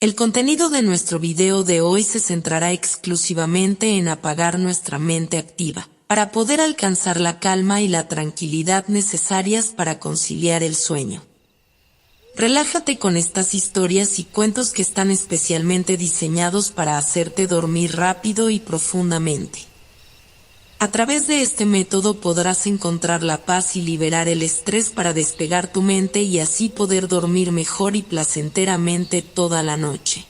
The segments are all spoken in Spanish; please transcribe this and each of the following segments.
El contenido de nuestro video de hoy se centrará exclusivamente en apagar nuestra mente activa, para poder alcanzar la calma y la tranquilidad necesarias para conciliar el sueño. Relájate con estas historias y cuentos que están especialmente diseñados para hacerte dormir rápido y profundamente. A través de este método podrás encontrar la paz y liberar el estrés para despegar tu mente y así poder dormir mejor y placenteramente toda la noche.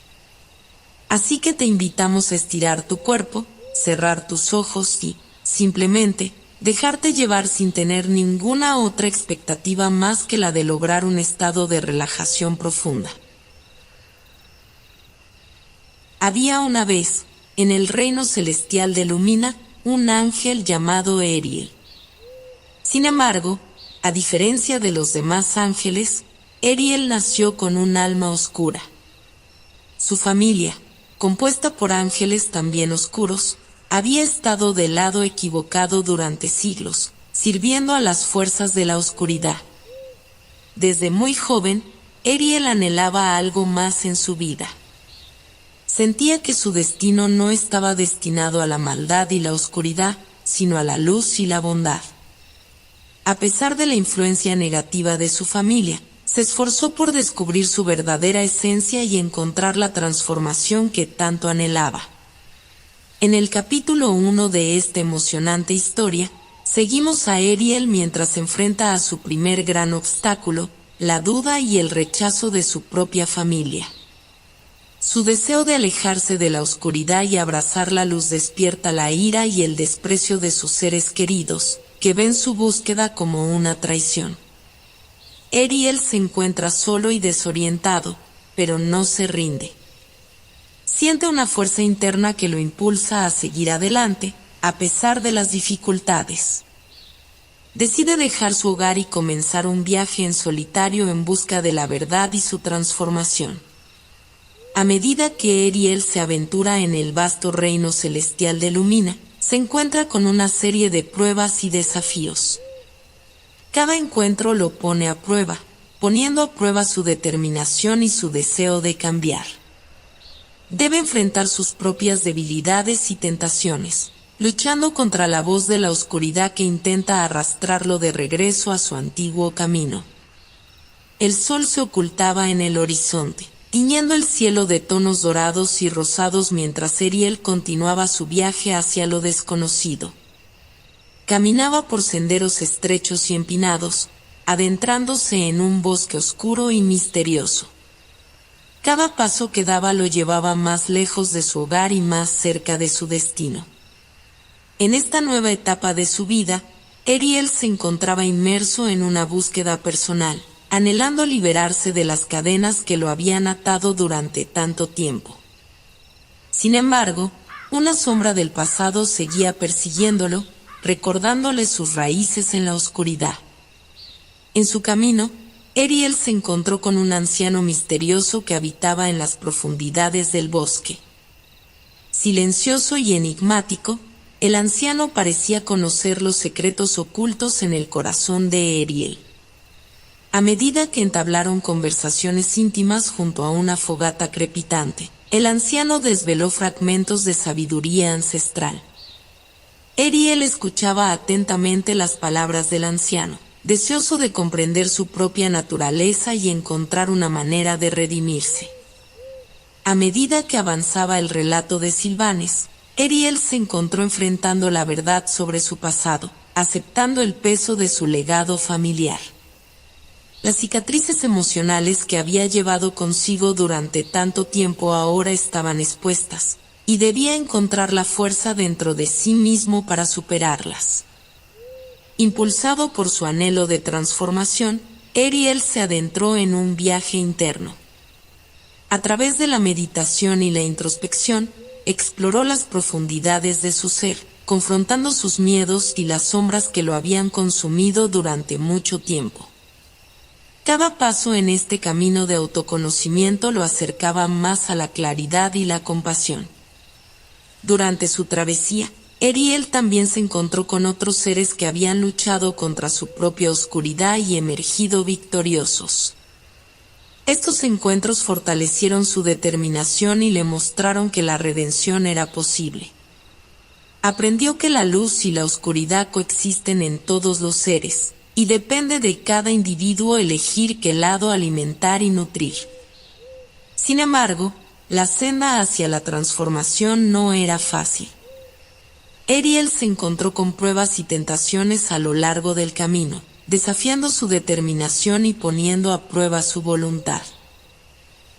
Así que te invitamos a estirar tu cuerpo, cerrar tus ojos y, simplemente, dejarte llevar sin tener ninguna otra expectativa más que la de lograr un estado de relajación profunda. Había una vez, en el reino celestial de Lumina, un ángel llamado Ariel. Sin embargo, a diferencia de los demás ángeles, Ariel nació con un alma oscura. Su familia, compuesta por ángeles también oscuros, había estado del lado equivocado durante siglos, sirviendo a las fuerzas de la oscuridad. Desde muy joven, Ariel anhelaba algo más en su vida. Sentía que su destino no estaba destinado a la maldad y la oscuridad, sino a la luz y la bondad. A pesar de la influencia negativa de su familia, se esforzó por descubrir su verdadera esencia y encontrar la transformación que tanto anhelaba. En el capítulo 1 de esta emocionante historia, seguimos a Ariel mientras se enfrenta a su primer gran obstáculo, la duda y el rechazo de su propia familia. Su deseo de alejarse de la oscuridad y abrazar la luz despierta la ira y el desprecio de sus seres queridos, que ven su búsqueda como una traición. Ariel se encuentra solo y desorientado, pero no se rinde. Siente una fuerza interna que lo impulsa a seguir adelante, a pesar de las dificultades. Decide dejar su hogar y comenzar un viaje en solitario en busca de la verdad y su transformación. A medida que Ariel se aventura en el vasto reino celestial de Lumina, se encuentra con una serie de pruebas y desafíos. Cada encuentro lo pone a prueba, poniendo a prueba su determinación y su deseo de cambiar. Debe enfrentar sus propias debilidades y tentaciones, luchando contra la voz de la oscuridad que intenta arrastrarlo de regreso a su antiguo camino. El sol se ocultaba en el horizonte, tiñendo el cielo de tonos dorados y rosados mientras Ariel continuaba su viaje hacia lo desconocido. Caminaba por senderos estrechos y empinados, adentrándose en un bosque oscuro y misterioso. Cada paso que daba lo llevaba más lejos de su hogar y más cerca de su destino. En esta nueva etapa de su vida, Ariel se encontraba inmerso en una búsqueda personal, anhelando liberarse de las cadenas que lo habían atado durante tanto tiempo. Sin embargo, una sombra del pasado seguía persiguiéndolo, recordándole sus raíces en la oscuridad. En su camino, Ariel se encontró con un anciano misterioso que habitaba en las profundidades del bosque. Silencioso y enigmático, el anciano parecía conocer los secretos ocultos en el corazón de Ariel. A medida que entablaron conversaciones íntimas junto a una fogata crepitante, el anciano desveló fragmentos de sabiduría ancestral. Ariel escuchaba atentamente las palabras del anciano, deseoso de comprender su propia naturaleza y encontrar una manera de redimirse. A medida que avanzaba el relato de Sylvanes, Ariel se encontró enfrentando la verdad sobre su pasado, aceptando el peso de su legado familiar. Las cicatrices emocionales que había llevado consigo durante tanto tiempo ahora estaban expuestas, y debía encontrar la fuerza dentro de sí mismo para superarlas. Impulsado por su anhelo de transformación, Ariel se adentró en un viaje interno. A través de la meditación y la introspección, exploró las profundidades de su ser, confrontando sus miedos y las sombras que lo habían consumido durante mucho tiempo. Cada paso en este camino de autoconocimiento lo acercaba más a la claridad y la compasión. Durante su travesía, Ariel también se encontró con otros seres que habían luchado contra su propia oscuridad y emergido victoriosos. Estos encuentros fortalecieron su determinación y le mostraron que la redención era posible. Aprendió que la luz y la oscuridad coexisten en todos los seres, y depende de cada individuo elegir qué lado alimentar y nutrir. Sin embargo, la senda hacia la transformación no era fácil. Ariel se encontró con pruebas y tentaciones a lo largo del camino, desafiando su determinación y poniendo a prueba su voluntad.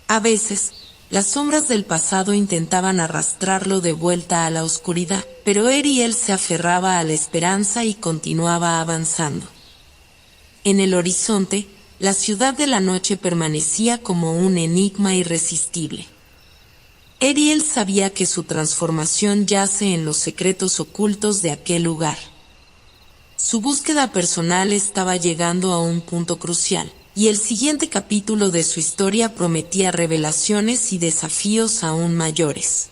A veces, las sombras del pasado intentaban arrastrarlo de vuelta a la oscuridad, pero Ariel se aferraba a la esperanza y continuaba avanzando. En el horizonte, la ciudad de la noche permanecía como un enigma irresistible. Ariel sabía que su transformación yace en los secretos ocultos de aquel lugar. Su búsqueda personal estaba llegando a un punto crucial, y el siguiente capítulo de su historia prometía revelaciones y desafíos aún mayores.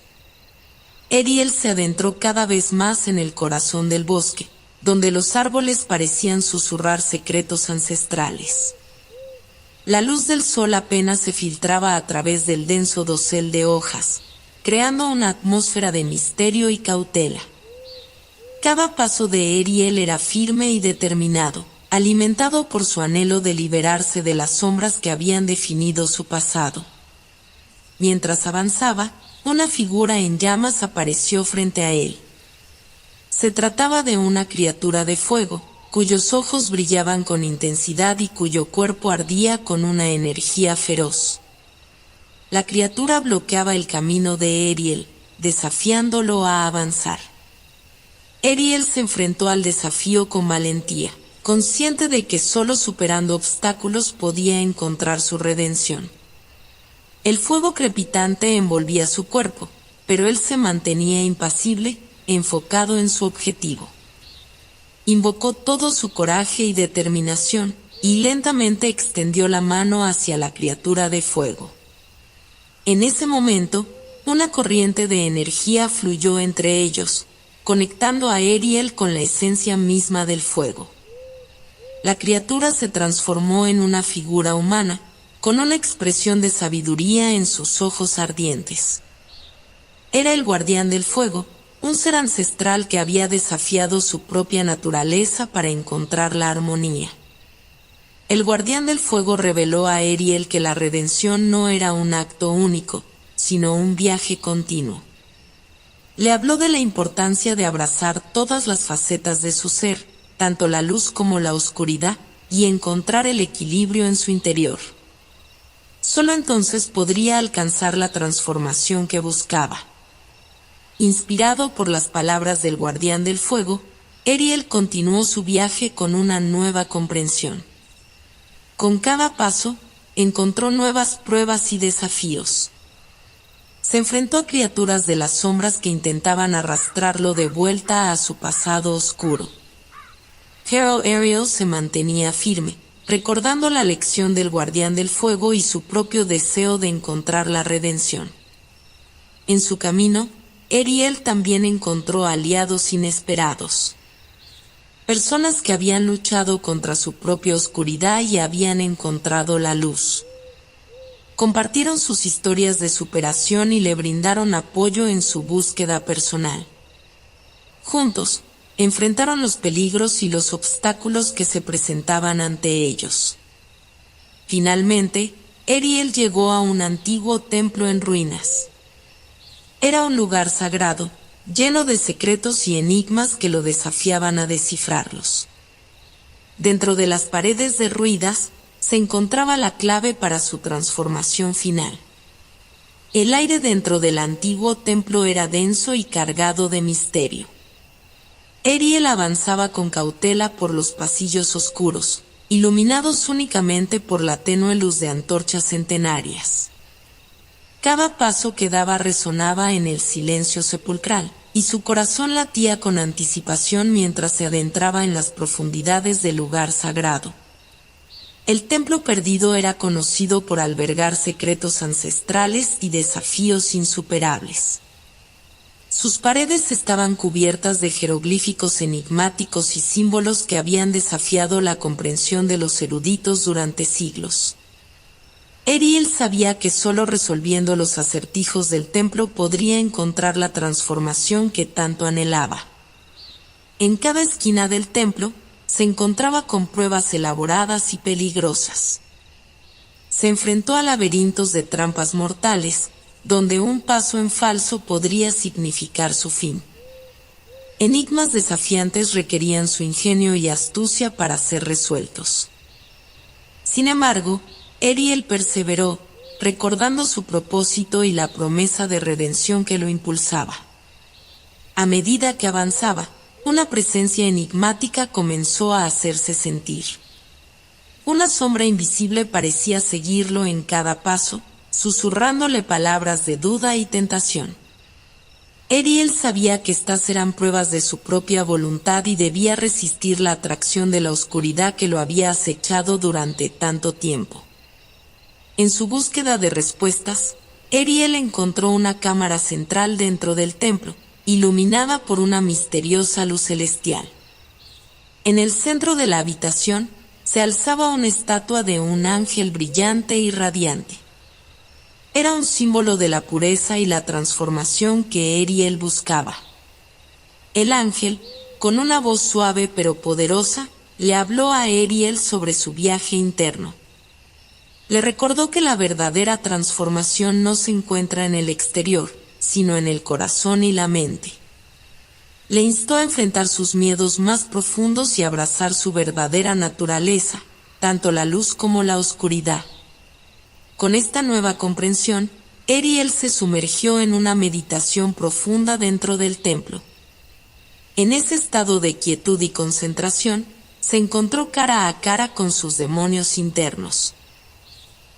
Ariel se adentró cada vez más en el corazón del bosque, donde los árboles parecían susurrar secretos ancestrales. La luz del sol apenas se filtraba a través del denso dosel de hojas, creando una atmósfera de misterio y cautela. Cada paso de Ariel era firme y determinado, alimentado por su anhelo de liberarse de las sombras que habían definido su pasado. Mientras avanzaba, una figura en llamas apareció frente a él. Se trataba de una criatura de fuego, cuyos ojos brillaban con intensidad y cuyo cuerpo ardía con una energía feroz. La criatura bloqueaba el camino de Ariel, desafiándolo a avanzar. Ariel se enfrentó al desafío con valentía, consciente de que solo superando obstáculos podía encontrar su redención. El fuego crepitante envolvía su cuerpo, pero él se mantenía impasible, enfocado en su objetivo. Invocó todo su coraje y determinación, y lentamente extendió la mano hacia la criatura de fuego. En ese momento, una corriente de energía fluyó entre ellos, conectando a Ariel con la esencia misma del fuego. La criatura se transformó en una figura humana, con una expresión de sabiduría en sus ojos ardientes. Era el guardián del fuego, un ser ancestral que había desafiado su propia naturaleza para encontrar la armonía. El guardián del fuego reveló a Ariel que la redención no era un acto único, sino un viaje continuo. Le habló de la importancia de abrazar todas las facetas de su ser, tanto la luz como la oscuridad, y encontrar el equilibrio en su interior. Solo entonces podría alcanzar la transformación que buscaba. Inspirado por las palabras del guardián del fuego, Ariel continuó su viaje con una nueva comprensión. Con cada paso, encontró nuevas pruebas y desafíos. Se enfrentó a criaturas de las sombras que intentaban arrastrarlo de vuelta a su pasado oscuro. Pero Ariel se mantenía firme, recordando la lección del guardián del fuego y su propio deseo de encontrar la redención. En su camino, Ariel también encontró aliados inesperados. Personas que habían luchado contra su propia oscuridad y habían encontrado la luz. Compartieron sus historias de superación y le brindaron apoyo en su búsqueda personal. Juntos, enfrentaron los peligros y los obstáculos que se presentaban ante ellos. Finalmente, Ariel llegó a un antiguo templo en ruinas. Era un lugar sagrado, lleno de secretos y enigmas que lo desafiaban a descifrarlos. Dentro de las paredes derruidas, se encontraba la clave para su transformación final. El aire dentro del antiguo templo era denso y cargado de misterio. Ariel avanzaba con cautela por los pasillos oscuros, iluminados únicamente por la tenue luz de antorchas centenarias. Cada paso que daba resonaba en el silencio sepulcral, y su corazón latía con anticipación mientras se adentraba en las profundidades del lugar sagrado. El templo perdido era conocido por albergar secretos ancestrales y desafíos insuperables. Sus paredes estaban cubiertas de jeroglíficos enigmáticos y símbolos que habían desafiado la comprensión de los eruditos durante siglos. Ariel sabía que solo resolviendo los acertijos del templo podría encontrar la transformación que tanto anhelaba. En cada esquina del templo se encontraba con pruebas elaboradas y peligrosas. Se enfrentó a laberintos de trampas mortales, donde un paso en falso podría significar su fin. Enigmas desafiantes requerían su ingenio y astucia para ser resueltos. Sin embargo, Ariel perseveró, recordando su propósito y la promesa de redención que lo impulsaba. A medida que avanzaba, una presencia enigmática comenzó a hacerse sentir. Una sombra invisible parecía seguirlo en cada paso, susurrándole palabras de duda y tentación. Ariel sabía que estas eran pruebas de su propia voluntad y debía resistir la atracción de la oscuridad que lo había acechado durante tanto tiempo. En su búsqueda de respuestas, Ariel encontró una cámara central dentro del templo, iluminada por una misteriosa luz celestial. En el centro de la habitación se alzaba una estatua de un ángel brillante y radiante. Era un símbolo de la pureza y la transformación que Ariel buscaba. El ángel, con una voz suave pero poderosa, le habló a Ariel sobre su viaje interno. Le recordó que la verdadera transformación no se encuentra en el exterior, sino en el corazón y la mente. Le instó a enfrentar sus miedos más profundos y abrazar su verdadera naturaleza, tanto la luz como la oscuridad. Con esta nueva comprensión, Ariel se sumergió en una meditación profunda dentro del templo. En ese estado de quietud y concentración, se encontró cara a cara con sus demonios internos.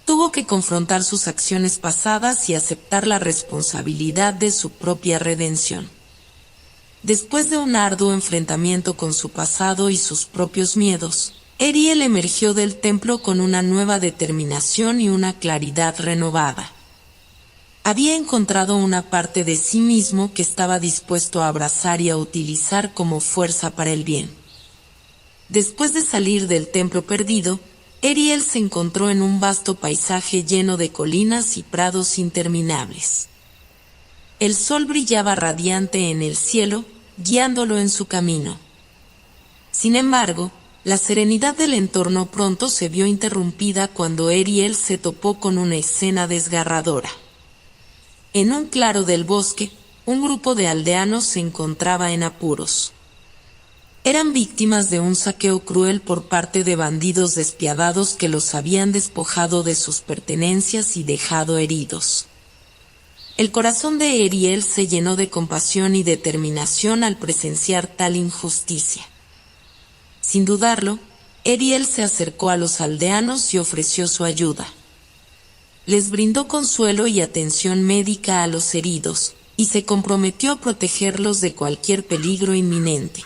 Tuvo que confrontar sus acciones pasadas y aceptar la responsabilidad de su propia redención. Después de un arduo enfrentamiento con su pasado y sus propios miedos, Ariel emergió del templo con una nueva determinación y una claridad renovada. Había encontrado una parte de sí mismo que estaba dispuesto a abrazar y a utilizar como fuerza para el bien. Después de salir del templo perdido, Ariel se encontró en un vasto paisaje lleno de colinas y prados interminables. El sol brillaba radiante en el cielo, guiándolo en su camino. Sin embargo, la serenidad del entorno pronto se vio interrumpida cuando Ariel se topó con una escena desgarradora. En un claro del bosque, un grupo de aldeanos se encontraba en apuros. Eran víctimas de un saqueo cruel por parte de bandidos despiadados que los habían despojado de sus pertenencias y dejado heridos. El corazón de Ariel se llenó de compasión y determinación al presenciar tal injusticia. Sin dudarlo, Ariel se acercó a los aldeanos y ofreció su ayuda. Les brindó consuelo y atención médica a los heridos, y se comprometió a protegerlos de cualquier peligro inminente.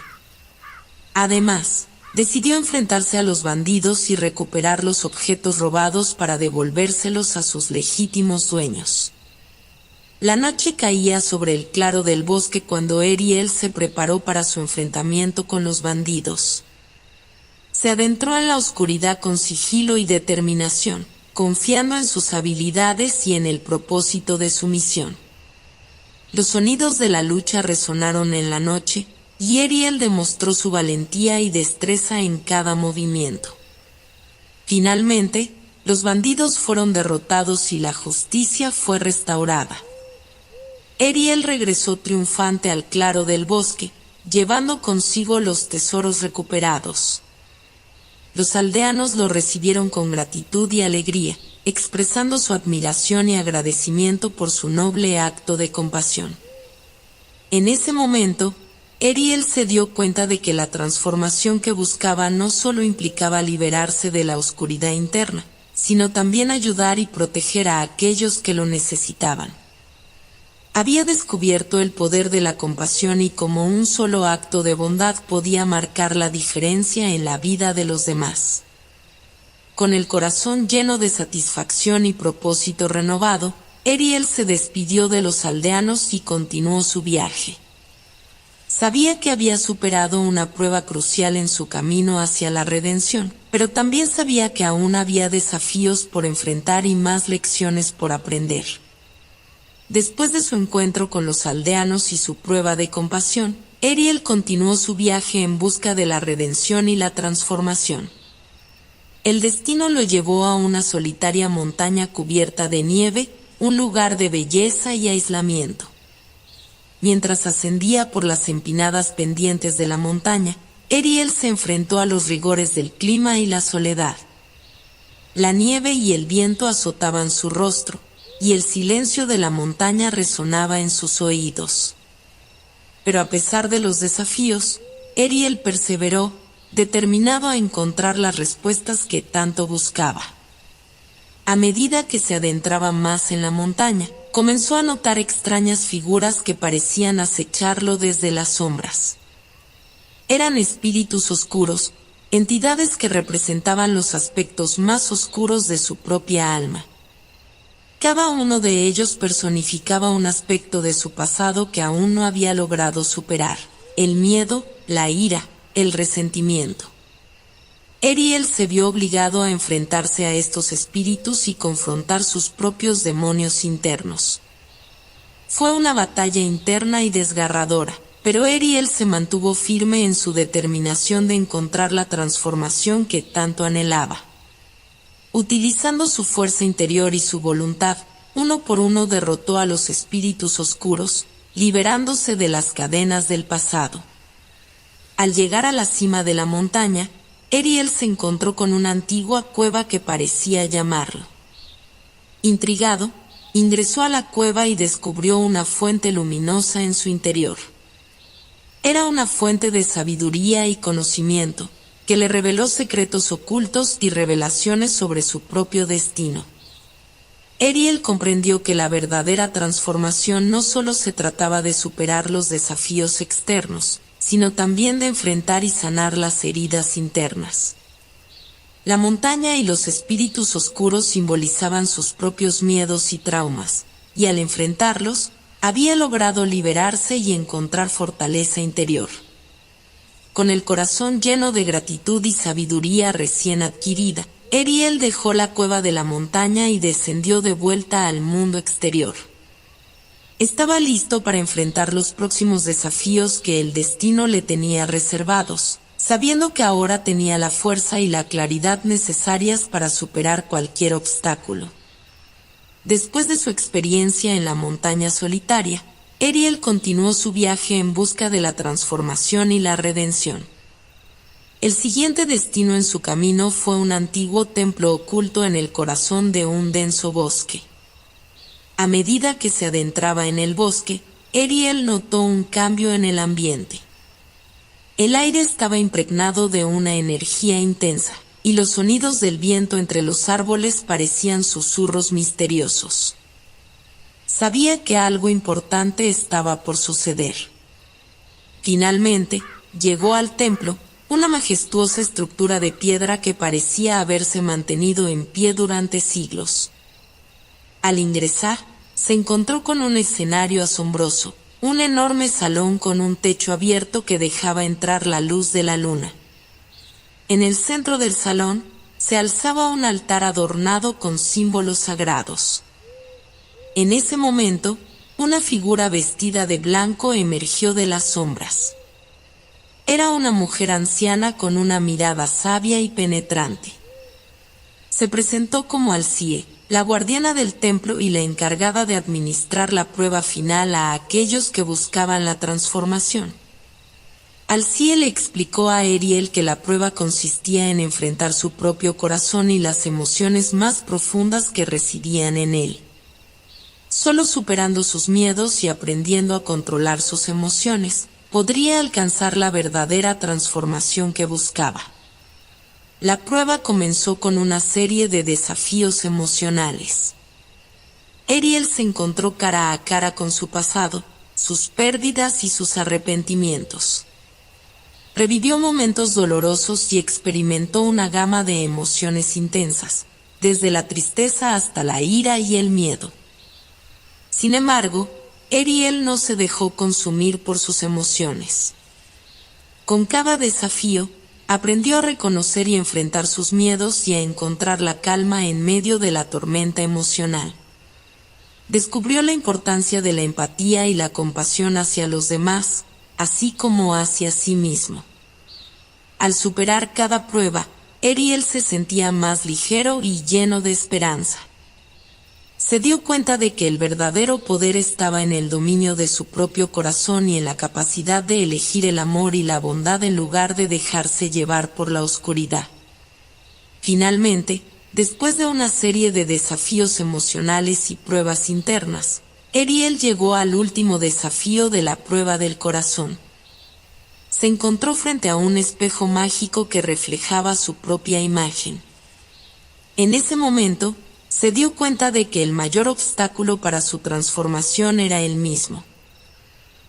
Además, decidió enfrentarse a los bandidos y recuperar los objetos robados para devolvérselos a sus legítimos dueños. La noche caía sobre el claro del bosque cuando Ariel se preparó para su enfrentamiento con los bandidos. Se adentró en la oscuridad con sigilo y determinación, confiando en sus habilidades y en el propósito de su misión. Los sonidos de la lucha resonaron en la noche, y Ariel demostró su valentía y destreza en cada movimiento. Finalmente, los bandidos fueron derrotados y la justicia fue restaurada. Ariel regresó triunfante al claro del bosque, llevando consigo los tesoros recuperados. Los aldeanos lo recibieron con gratitud y alegría, expresando su admiración y agradecimiento por su noble acto de compasión. En ese momento, Ariel se dio cuenta de que la transformación que buscaba no solo implicaba liberarse de la oscuridad interna, sino también ayudar y proteger a aquellos que lo necesitaban. Había descubierto el poder de la compasión y cómo un solo acto de bondad podía marcar la diferencia en la vida de los demás. Con el corazón lleno de satisfacción y propósito renovado, Ariel se despidió de los aldeanos y continuó su viaje. Sabía que había superado una prueba crucial en su camino hacia la redención, pero también sabía que aún había desafíos por enfrentar y más lecciones por aprender. Después de su encuentro con los aldeanos y su prueba de compasión, Ariel continuó su viaje en busca de la redención y la transformación. El destino lo llevó a una solitaria montaña cubierta de nieve, un lugar de belleza y aislamiento. Mientras ascendía por las empinadas pendientes de la montaña, Ariel se enfrentó a los rigores del clima y la soledad. La nieve y el viento azotaban su rostro, y el silencio de la montaña resonaba en sus oídos. Pero a pesar de los desafíos, Ariel perseveró, determinado a encontrar las respuestas que tanto buscaba. A medida que se adentraba más en la montaña, comenzó a notar extrañas figuras que parecían acecharlo desde las sombras. Eran espíritus oscuros, entidades que representaban los aspectos más oscuros de su propia alma. Cada uno de ellos personificaba un aspecto de su pasado que aún no había logrado superar: el miedo, la ira, el resentimiento. Ariel se vio obligado a enfrentarse a estos espíritus y confrontar sus propios demonios internos. Fue una batalla interna y desgarradora, pero Ariel se mantuvo firme en su determinación de encontrar la transformación que tanto anhelaba. Utilizando su fuerza interior y su voluntad, uno por uno derrotó a los espíritus oscuros, liberándose de las cadenas del pasado. Al llegar a la cima de la montaña, Ariel se encontró con una antigua cueva que parecía llamarlo. Intrigado, ingresó a la cueva y descubrió una fuente luminosa en su interior. Era una fuente de sabiduría y conocimiento, que le reveló secretos ocultos y revelaciones sobre su propio destino. Ariel comprendió que la verdadera transformación no solo se trataba de superar los desafíos externos, sino también de enfrentar y sanar las heridas internas. La montaña y los espíritus oscuros simbolizaban sus propios miedos y traumas, y al enfrentarlos, había logrado liberarse y encontrar fortaleza interior. Con el corazón lleno de gratitud y sabiduría recién adquirida, Ariel dejó la cueva de la montaña y descendió de vuelta al mundo exterior. Estaba listo para enfrentar los próximos desafíos que el destino le tenía reservados, sabiendo que ahora tenía la fuerza y la claridad necesarias para superar cualquier obstáculo. Después de su experiencia en la montaña solitaria, Ariel continuó su viaje en busca de la transformación y la redención. El siguiente destino en su camino fue un antiguo templo oculto en el corazón de un denso bosque. A medida que se adentraba en el bosque, Ariel notó un cambio en el ambiente. El aire estaba impregnado de una energía intensa, y los sonidos del viento entre los árboles parecían susurros misteriosos. Sabía que algo importante estaba por suceder. Finalmente, llegó al templo, una majestuosa estructura de piedra que parecía haberse mantenido en pie durante siglos. Al ingresar, se encontró con un escenario asombroso, un enorme salón con un techo abierto que dejaba entrar la luz de la luna. En el centro del salón, se alzaba un altar adornado con símbolos sagrados. En ese momento, una figura vestida de blanco emergió de las sombras. Era una mujer anciana con una mirada sabia y penetrante. Se presentó como Alcie, la guardiana del templo y la encargada de administrar la prueba final a aquellos que buscaban la transformación. Alcie le explicó a Ariel que la prueba consistía en enfrentar su propio corazón y las emociones más profundas que residían en él. Solo superando sus miedos y aprendiendo a controlar sus emociones, podría alcanzar la verdadera transformación que buscaba. La prueba comenzó con una serie de desafíos emocionales. Ariel se encontró cara a cara con su pasado, sus pérdidas y sus arrepentimientos. Revivió momentos dolorosos y experimentó una gama de emociones intensas, desde la tristeza hasta la ira y el miedo. Sin embargo, Ariel no se dejó consumir por sus emociones. Con cada desafío, aprendió a reconocer y enfrentar sus miedos y a encontrar la calma en medio de la tormenta emocional. Descubrió la importancia de la empatía y la compasión hacia los demás, así como hacia sí mismo. Al superar cada prueba, Ariel se sentía más ligero y lleno de esperanza. Se dio cuenta de que el verdadero poder estaba en el dominio de su propio corazón y en la capacidad de elegir el amor y la bondad en lugar de dejarse llevar por la oscuridad. Finalmente, después de una serie de desafíos emocionales y pruebas internas, Ariel llegó al último desafío de la prueba del corazón. Se encontró frente a un espejo mágico que reflejaba su propia imagen. En ese momento, se dio cuenta de que el mayor obstáculo para su transformación era él mismo.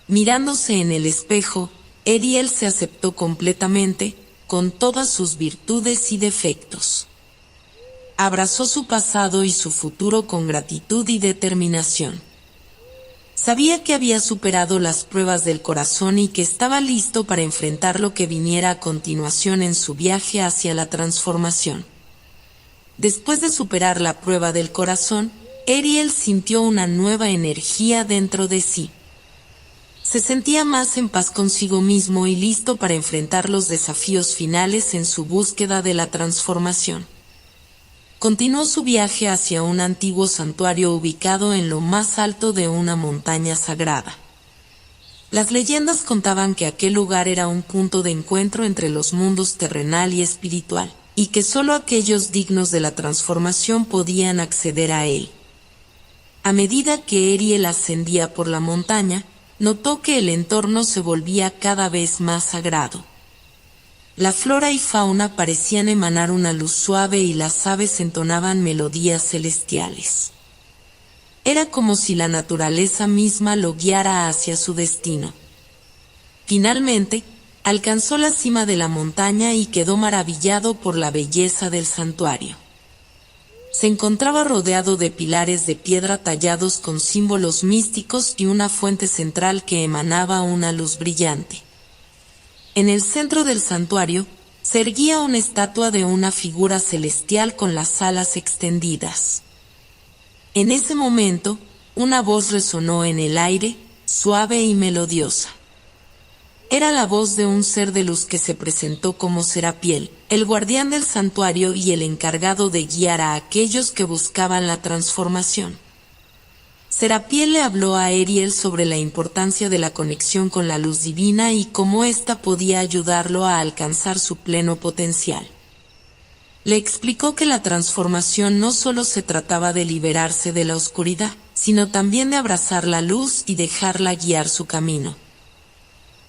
Mirándose en el espejo, Ariel se aceptó completamente, con todas sus virtudes y defectos. Abrazó su pasado y su futuro con gratitud y determinación. Sabía que había superado las pruebas del corazón y que estaba listo para enfrentar lo que viniera a continuación en su viaje hacia la transformación. Después de superar la prueba del corazón, Ariel sintió una nueva energía dentro de sí. Se sentía más en paz consigo mismo y listo para enfrentar los desafíos finales en su búsqueda de la transformación. Continuó su viaje hacia un antiguo santuario ubicado en lo más alto de una montaña sagrada. Las leyendas contaban que aquel lugar era un punto de encuentro entre los mundos terrenal y espiritual, y que solo aquellos dignos de la transformación podían acceder a él. A medida que Ariel ascendía por la montaña, notó que el entorno se volvía cada vez más sagrado. La flora y fauna parecían emanar una luz suave y las aves entonaban melodías celestiales. Era como si la naturaleza misma lo guiara hacia su destino. Finalmente, alcanzó la cima de la montaña y quedó maravillado por la belleza del santuario. Se encontraba rodeado de pilares de piedra tallados con símbolos místicos y una fuente central que emanaba una luz brillante. En el centro del santuario, se erguía una estatua de una figura celestial con las alas extendidas. En ese momento, una voz resonó en el aire, suave y melodiosa. Era la voz de un ser de luz que se presentó como Serapiel, el guardián del santuario y el encargado de guiar a aquellos que buscaban la transformación. Serapiel le habló a Ariel sobre la importancia de la conexión con la luz divina y cómo ésta podía ayudarlo a alcanzar su pleno potencial. Le explicó que la transformación no solo se trataba de liberarse de la oscuridad, sino también de abrazar la luz y dejarla guiar su camino.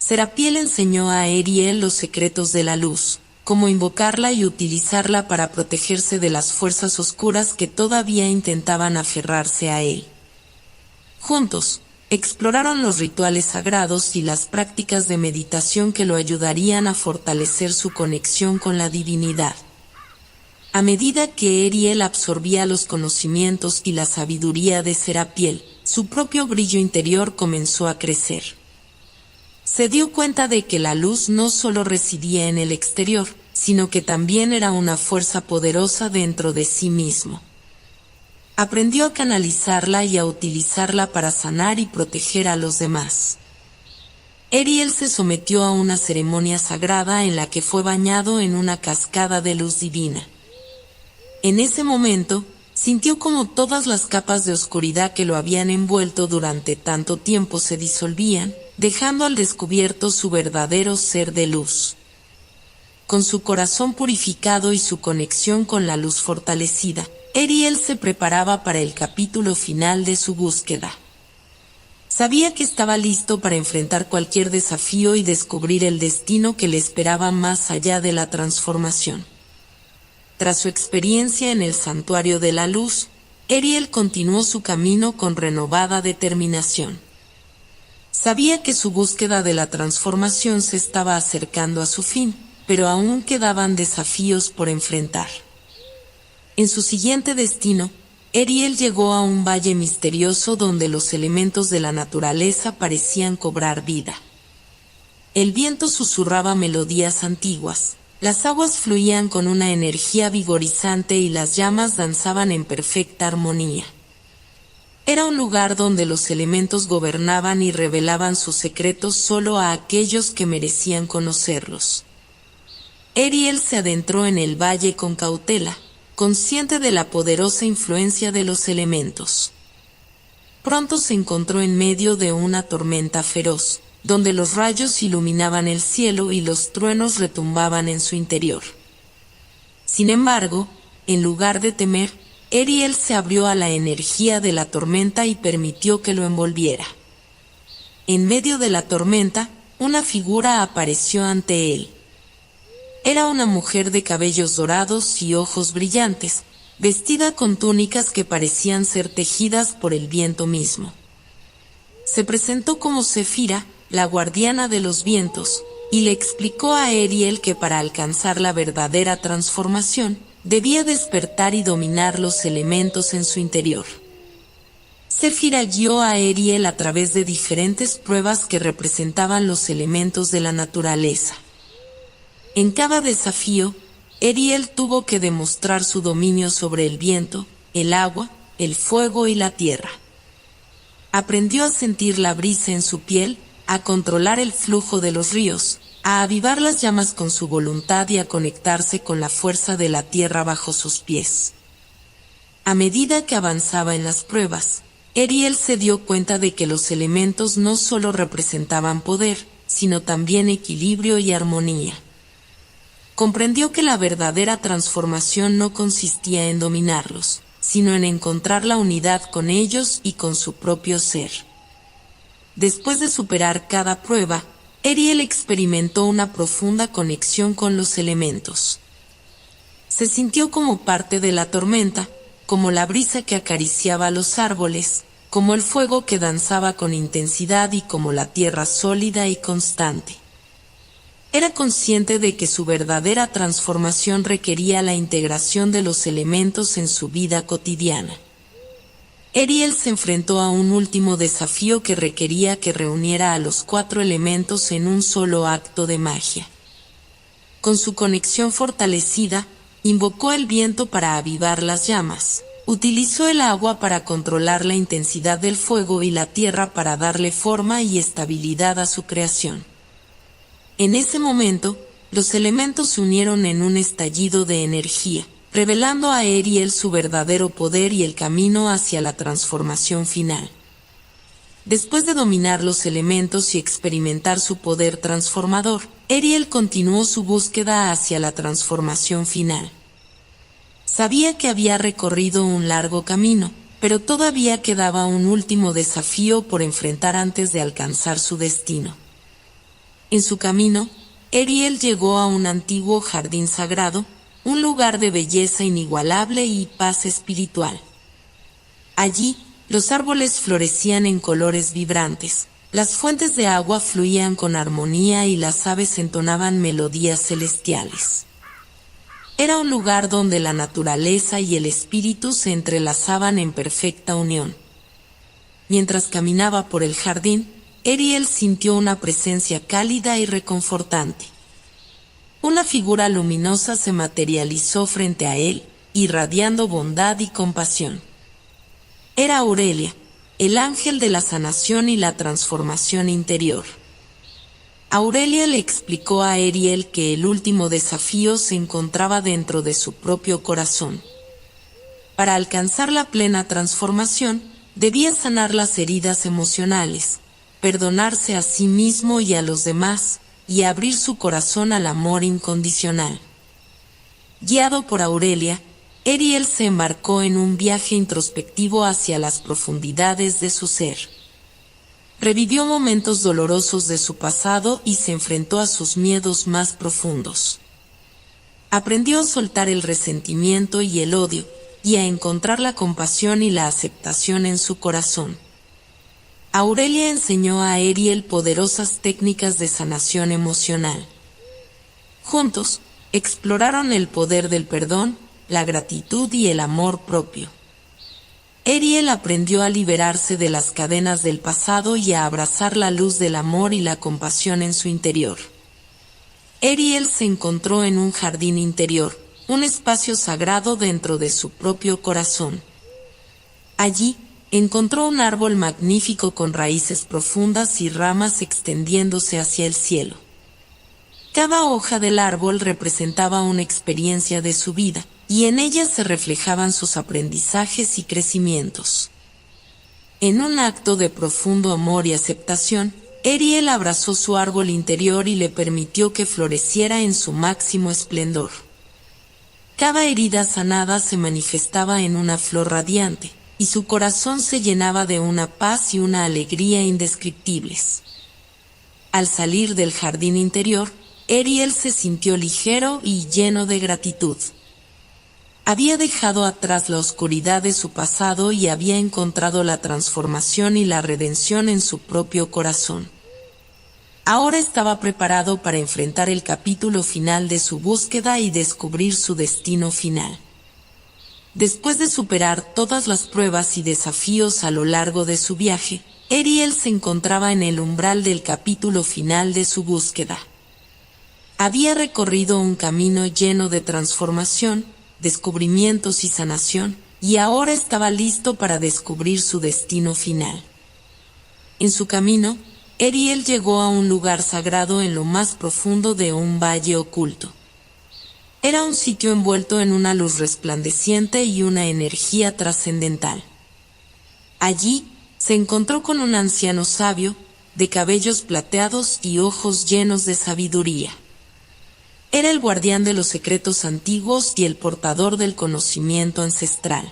Serapiel enseñó a Ariel los secretos de la luz, cómo invocarla y utilizarla para protegerse de las fuerzas oscuras que todavía intentaban aferrarse a él. Juntos, exploraron los rituales sagrados y las prácticas de meditación que lo ayudarían a fortalecer su conexión con la divinidad. A medida que Ariel absorbía los conocimientos y la sabiduría de Serapiel, su propio brillo interior comenzó a crecer. Se dio cuenta de que la luz no solo residía en el exterior, sino que también era una fuerza poderosa dentro de sí mismo. Aprendió a canalizarla y a utilizarla para sanar y proteger a los demás. Ariel se sometió a una ceremonia sagrada en la que fue bañado en una cascada de luz divina. En ese momento, sintió como todas las capas de oscuridad que lo habían envuelto durante tanto tiempo se disolvían, dejando al descubierto su verdadero ser de luz. Con su corazón purificado y su conexión con la luz fortalecida, Ariel se preparaba para el capítulo final de su búsqueda. Sabía que estaba listo para enfrentar cualquier desafío y descubrir el destino que le esperaba más allá de la transformación. Tras su experiencia en el Santuario de la Luz, Ariel continuó su camino con renovada determinación. Sabía que su búsqueda de la transformación se estaba acercando a su fin, pero aún quedaban desafíos por enfrentar. En su siguiente destino, Ariel llegó a un valle misterioso donde los elementos de la naturaleza parecían cobrar vida. El viento susurraba melodías antiguas, las aguas fluían con una energía vigorizante y las llamas danzaban en perfecta armonía. Era un lugar donde los elementos gobernaban y revelaban sus secretos solo a aquellos que merecían conocerlos. Ariel se adentró en el valle con cautela, consciente de la poderosa influencia de los elementos. Pronto se encontró en medio de una tormenta feroz, donde los rayos iluminaban el cielo y los truenos retumbaban en su interior. Sin embargo, en lugar de temer, Ariel se abrió a la energía de la tormenta y permitió que lo envolviera. En medio de la tormenta, una figura apareció ante él. Era una mujer de cabellos dorados y ojos brillantes, vestida con túnicas que parecían ser tejidas por el viento mismo. Se presentó como Zefira, la guardiana de los vientos, y le explicó a Ariel que para alcanzar la verdadera transformación, debía despertar y dominar los elementos en su interior. Zefira guió a Ariel a través de diferentes pruebas que representaban los elementos de la naturaleza. En cada desafío, Ariel tuvo que demostrar su dominio sobre el viento, el agua, el fuego y la tierra. Aprendió a sentir la brisa en su piel, a controlar el flujo de los ríos, a avivar las llamas con su voluntad y a conectarse con la fuerza de la tierra bajo sus pies. A medida que avanzaba en las pruebas, Ariel se dio cuenta de que los elementos no solo representaban poder, sino también equilibrio y armonía. Comprendió que la verdadera transformación no consistía en dominarlos, sino en encontrar la unidad con ellos y con su propio ser. Después de superar cada prueba, Ariel experimentó una profunda conexión con los elementos. Se sintió como parte de la tormenta, como la brisa que acariciaba los árboles, como el fuego que danzaba con intensidad y como la tierra sólida y constante. Era consciente de que su verdadera transformación requería la integración de los elementos en su vida cotidiana. Ariel se enfrentó a un último desafío que requería que reuniera a los 4 elementos en un solo acto de magia. Con su conexión fortalecida, invocó el viento para avivar las llamas, utilizó el agua para controlar la intensidad del fuego y la tierra para darle forma y estabilidad a su creación. En ese momento, los elementos se unieron en un estallido de energía, revelando a Ariel su verdadero poder y el camino hacia la transformación final. Después de dominar los elementos y experimentar su poder transformador, Ariel continuó su búsqueda hacia la transformación final. Sabía que había recorrido un largo camino, pero todavía quedaba un último desafío por enfrentar antes de alcanzar su destino. En su camino, Ariel llegó a un antiguo jardín sagrado, un lugar de belleza inigualable y paz espiritual. Allí, los árboles florecían en colores vibrantes, las fuentes de agua fluían con armonía y las aves entonaban melodías celestiales. Era un lugar donde la naturaleza y el espíritu se entrelazaban en perfecta unión. Mientras caminaba por el jardín, Ariel sintió una presencia cálida y reconfortante. Una figura luminosa se materializó frente a él, irradiando bondad y compasión. Era Aurelia, el ángel de la sanación y la transformación interior. Aurelia le explicó a Ariel que el último desafío se encontraba dentro de su propio corazón. Para alcanzar la plena transformación, debía sanar las heridas emocionales, perdonarse a sí mismo y a los demás, y abrir su corazón al amor incondicional. Guiado por Aurelia, Ariel se embarcó en un viaje introspectivo hacia las profundidades de su ser. Revivió momentos dolorosos de su pasado y se enfrentó a sus miedos más profundos. Aprendió a soltar el resentimiento y el odio, y a encontrar la compasión y la aceptación en su corazón. Aurelia enseñó a Ariel poderosas técnicas de sanación emocional. Juntos, exploraron el poder del perdón, la gratitud y el amor propio. Ariel aprendió a liberarse de las cadenas del pasado y a abrazar la luz del amor y la compasión en su interior. Ariel se encontró en un jardín interior, un espacio sagrado dentro de su propio corazón. Allí, encontró un árbol magnífico con raíces profundas y ramas extendiéndose hacia el cielo. Cada hoja del árbol representaba una experiencia de su vida, y en ella se reflejaban sus aprendizajes y crecimientos. En un acto de profundo amor y aceptación, Ariel abrazó su árbol interior y le permitió que floreciera en su máximo esplendor. Cada herida sanada se manifestaba en una flor radiante, y su corazón se llenaba de una paz y una alegría indescriptibles. Al salir del jardín interior, Ariel se sintió ligero y lleno de gratitud. Había dejado atrás la oscuridad de su pasado y había encontrado la transformación y la redención en su propio corazón. Ahora estaba preparado para enfrentar el capítulo final de su búsqueda y descubrir su destino final. Después de superar todas las pruebas y desafíos a lo largo de su viaje, Ariel se encontraba en el umbral del capítulo final de su búsqueda. Había recorrido un camino lleno de transformación, descubrimientos y sanación, y ahora estaba listo para descubrir su destino final. En su camino, Ariel llegó a un lugar sagrado en lo más profundo de un valle oculto. Era un sitio envuelto en una luz resplandeciente y una energía trascendental. Allí, se encontró con un anciano sabio, de cabellos plateados y ojos llenos de sabiduría. Era el guardián de los secretos antiguos y el portador del conocimiento ancestral.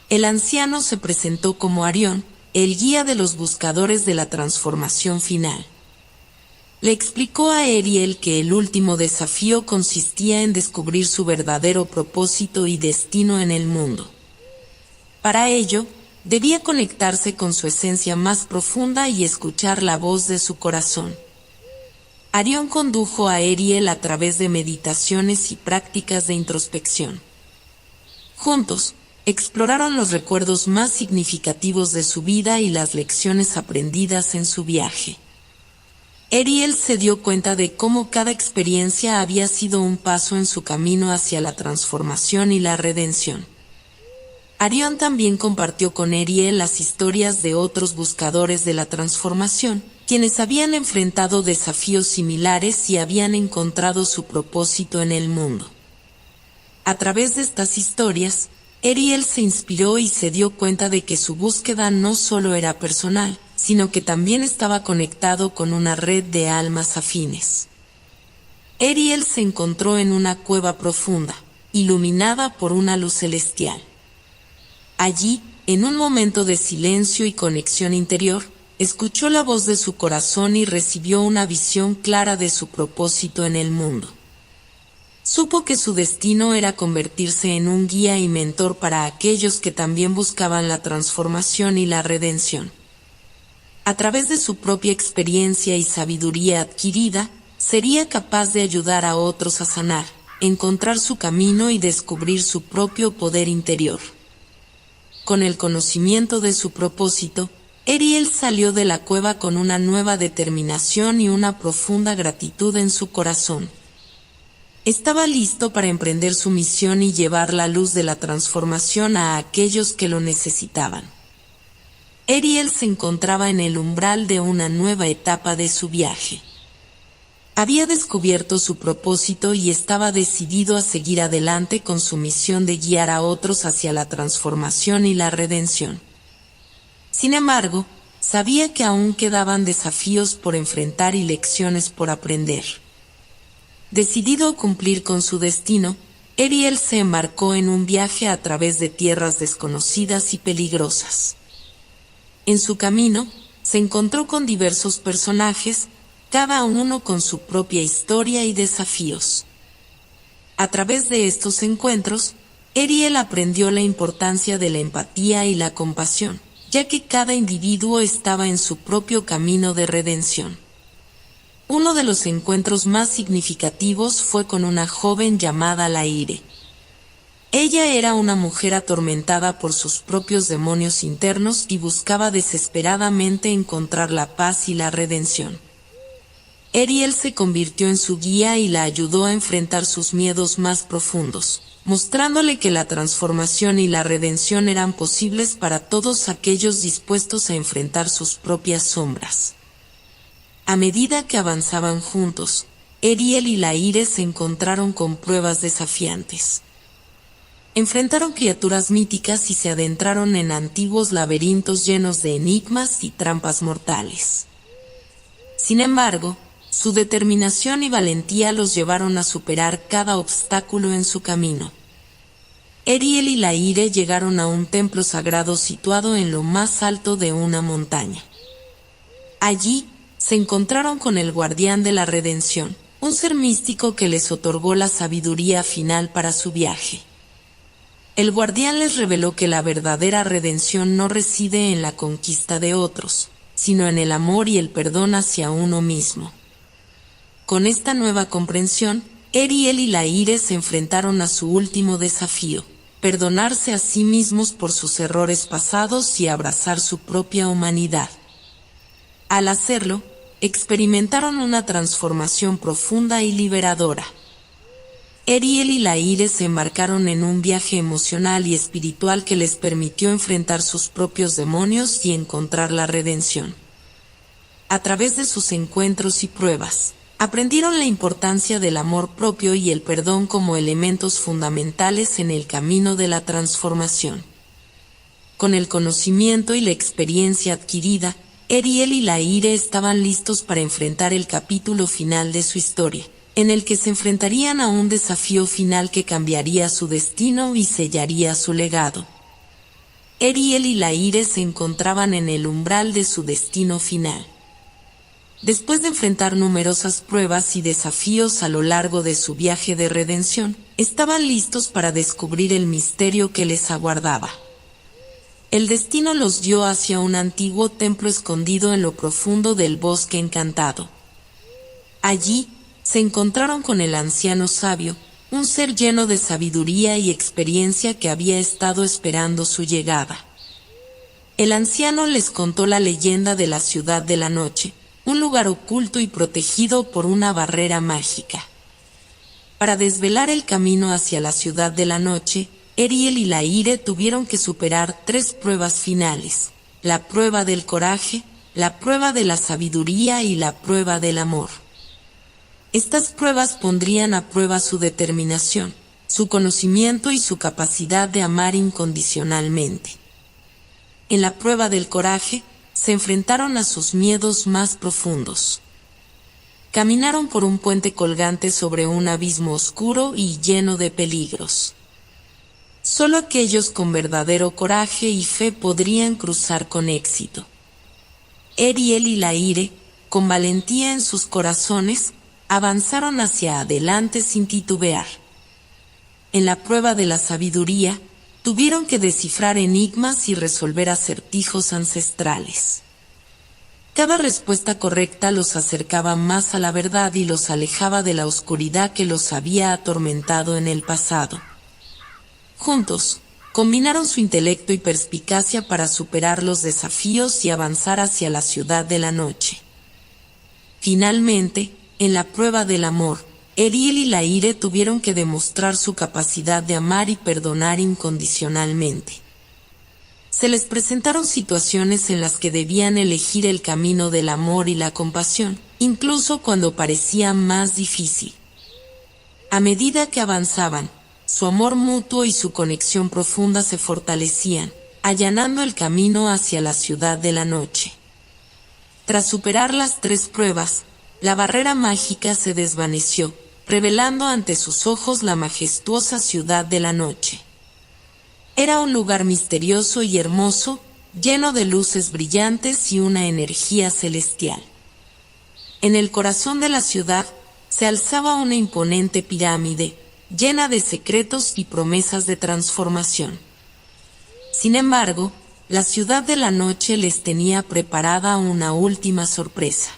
El anciano se presentó como Arión, el guía de los buscadores de la transformación final. Le explicó a Ariel que el último desafío consistía en descubrir su verdadero propósito y destino en el mundo. Para ello, debía conectarse con su esencia más profunda y escuchar la voz de su corazón. Arión condujo a Ariel a través de meditaciones y prácticas de introspección. Juntos, exploraron los recuerdos más significativos de su vida y las lecciones aprendidas en su viaje. Ariel se dio cuenta de cómo cada experiencia había sido un paso en su camino hacia la transformación y la redención. Arión también compartió con Ariel las historias de otros buscadores de la transformación, quienes habían enfrentado desafíos similares y habían encontrado su propósito en el mundo. A través de estas historias, Ariel se inspiró y se dio cuenta de que su búsqueda no solo era personal, sino que también estaba conectado con una red de almas afines. Ariel se encontró en una cueva profunda, iluminada por una luz celestial. Allí, en un momento de silencio y conexión interior, escuchó la voz de su corazón y recibió una visión clara de su propósito en el mundo. Supo que su destino era convertirse en un guía y mentor para aquellos que también buscaban la transformación y la redención. A través de su propia experiencia y sabiduría adquirida, sería capaz de ayudar a otros a sanar, encontrar su camino y descubrir su propio poder interior. Con el conocimiento de su propósito, Ariel salió de la cueva con una nueva determinación y una profunda gratitud en su corazón. Estaba listo para emprender su misión y llevar la luz de la transformación a aquellos que lo necesitaban. Ariel se encontraba en el umbral de una nueva etapa de su viaje. Había descubierto su propósito y estaba decidido a seguir adelante con su misión de guiar a otros hacia la transformación y la redención. Sin embargo, sabía que aún quedaban desafíos por enfrentar y lecciones por aprender. Decidido a cumplir con su destino, Ariel se embarcó en un viaje a través de tierras desconocidas y peligrosas. En su camino, se encontró con diversos personajes, cada uno con su propia historia y desafíos. A través de estos encuentros, Ariel aprendió la importancia de la empatía y la compasión, ya que cada individuo estaba en su propio camino de redención. Uno de los encuentros más significativos fue con una joven llamada Laire. Ella era una mujer atormentada por sus propios demonios internos y buscaba desesperadamente encontrar la paz y la redención. Ariel se convirtió en su guía y la ayudó a enfrentar sus miedos más profundos, mostrándole que la transformación y la redención eran posibles para todos aquellos dispuestos a enfrentar sus propias sombras. A medida que avanzaban juntos, Ariel y Laire se encontraron con pruebas desafiantes. Enfrentaron criaturas míticas y se adentraron en antiguos laberintos llenos de enigmas y trampas mortales. Sin embargo, su determinación y valentía los llevaron a superar cada obstáculo en su camino. Ariel y Laire llegaron a un templo sagrado situado en lo más alto de una montaña. Allí, se encontraron con el guardián de la redención, un ser místico que les otorgó la sabiduría final para su viaje. El guardián les reveló que la verdadera redención no reside en la conquista de otros, sino en el amor y el perdón hacia uno mismo. Con esta nueva comprensión, Ariel y Laire se enfrentaron a su último desafío: perdonarse a sí mismos por sus errores pasados y abrazar su propia humanidad. Al hacerlo, experimentaron una transformación profunda y liberadora. Ariel y Laire se embarcaron en un viaje emocional y espiritual que les permitió enfrentar sus propios demonios y encontrar la redención. A través de sus encuentros y pruebas, aprendieron la importancia del amor propio y el perdón como elementos fundamentales en el camino de la transformación. Con el conocimiento y la experiencia adquirida, Ariel y Laire estaban listos para enfrentar el capítulo final de su historia, en el que se enfrentarían a un desafío final que cambiaría su destino y sellaría su legado. Ariel y Laire se encontraban en el umbral de su destino final. Después de enfrentar numerosas pruebas y desafíos a lo largo de su viaje de redención, estaban listos para descubrir el misterio que les aguardaba. El destino los guió hacia un antiguo templo escondido en lo profundo del bosque encantado. Allí, se encontraron con el anciano sabio, un ser lleno de sabiduría y experiencia que había estado esperando su llegada. El anciano les contó la leyenda de la Ciudad de la Noche, un lugar oculto y protegido por una barrera mágica. Para desvelar el camino hacia la Ciudad de la Noche, Ariel y Laire tuvieron que superar 3 pruebas finales: la prueba del coraje, la prueba de la sabiduría y la prueba del amor. Estas pruebas pondrían a prueba su determinación, su conocimiento y su capacidad de amar incondicionalmente. En la prueba del coraje, se enfrentaron a sus miedos más profundos. Caminaron por un puente colgante sobre un abismo oscuro y lleno de peligros. Solo aquellos con verdadero coraje y fe podrían cruzar con éxito. Ariel y Laire, con valentía en sus corazones, avanzaron hacia adelante sin titubear. En la prueba de la sabiduría, tuvieron que descifrar enigmas y resolver acertijos ancestrales. Cada respuesta correcta los acercaba más a la verdad y los alejaba de la oscuridad que los había atormentado en el pasado. Juntos, combinaron su intelecto y perspicacia para superar los desafíos y avanzar hacia la Ciudad de la Noche. Finalmente, en la prueba del amor, Ariel y Laire tuvieron que demostrar su capacidad de amar y perdonar incondicionalmente. Se les presentaron situaciones en las que debían elegir el camino del amor y la compasión, incluso cuando parecía más difícil. A medida que avanzaban, su amor mutuo y su conexión profunda se fortalecían, allanando el camino hacia la Ciudad de la Noche. Tras superar las 3 pruebas, la barrera mágica se desvaneció, revelando ante sus ojos la majestuosa Ciudad de la Noche. Era un lugar misterioso y hermoso, lleno de luces brillantes y una energía celestial. En el corazón de la ciudad se alzaba una imponente pirámide, llena de secretos y promesas de transformación. Sin embargo, la Ciudad de la Noche les tenía preparada una última sorpresa.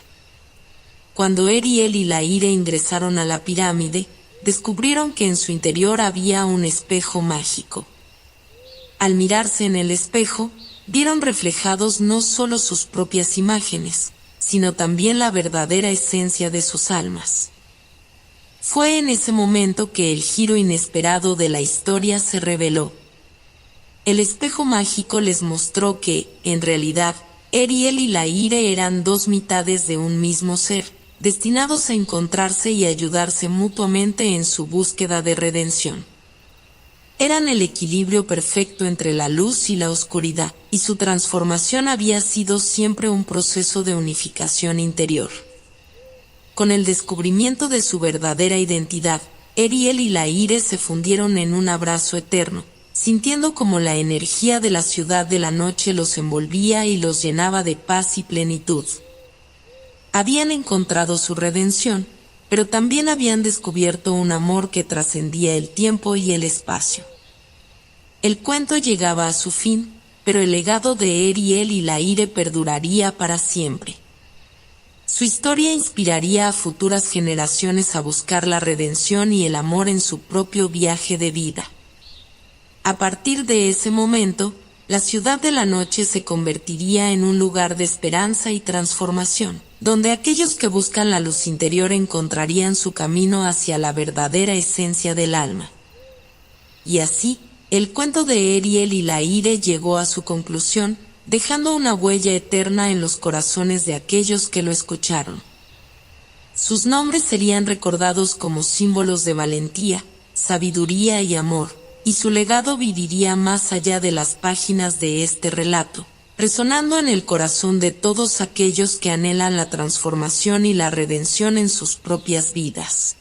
Cuando Ariel y Laire ingresaron a la pirámide, descubrieron que en su interior había un espejo mágico. Al mirarse en el espejo, vieron reflejados no solo sus propias imágenes, sino también la verdadera esencia de sus almas. Fue en ese momento que el giro inesperado de la historia se reveló. El espejo mágico les mostró que, en realidad, Ariel y Laire eran dos mitades de un mismo ser, destinados a encontrarse y ayudarse mutuamente en su búsqueda de redención. Eran el equilibrio perfecto entre la luz y la oscuridad, y su transformación había sido siempre un proceso de unificación interior. Con el descubrimiento de su verdadera identidad, Ariel y Laire se fundieron en un abrazo eterno, sintiendo como la energía de la ciudad de la noche los envolvía y los llenaba de paz y plenitud. Habían encontrado su redención, pero también habían descubierto un amor que trascendía el tiempo y el espacio. El cuento llegaba a su fin, pero el legado de Ariel y Laire perduraría para siempre. Su historia inspiraría a futuras generaciones a buscar la redención y el amor en su propio viaje de vida. A partir de ese momento, la ciudad de la noche se convertiría en un lugar de esperanza y transformación, donde aquellos que buscan la luz interior encontrarían su camino hacia la verdadera esencia del alma. Y así, el cuento de Ariel y Laire llegó a su conclusión, dejando una huella eterna en los corazones de aquellos que lo escucharon. Sus nombres serían recordados como símbolos de valentía, sabiduría y amor, y su legado viviría más allá de las páginas de este relato, resonando en el corazón de todos aquellos que anhelan la transformación y la redención en sus propias vidas.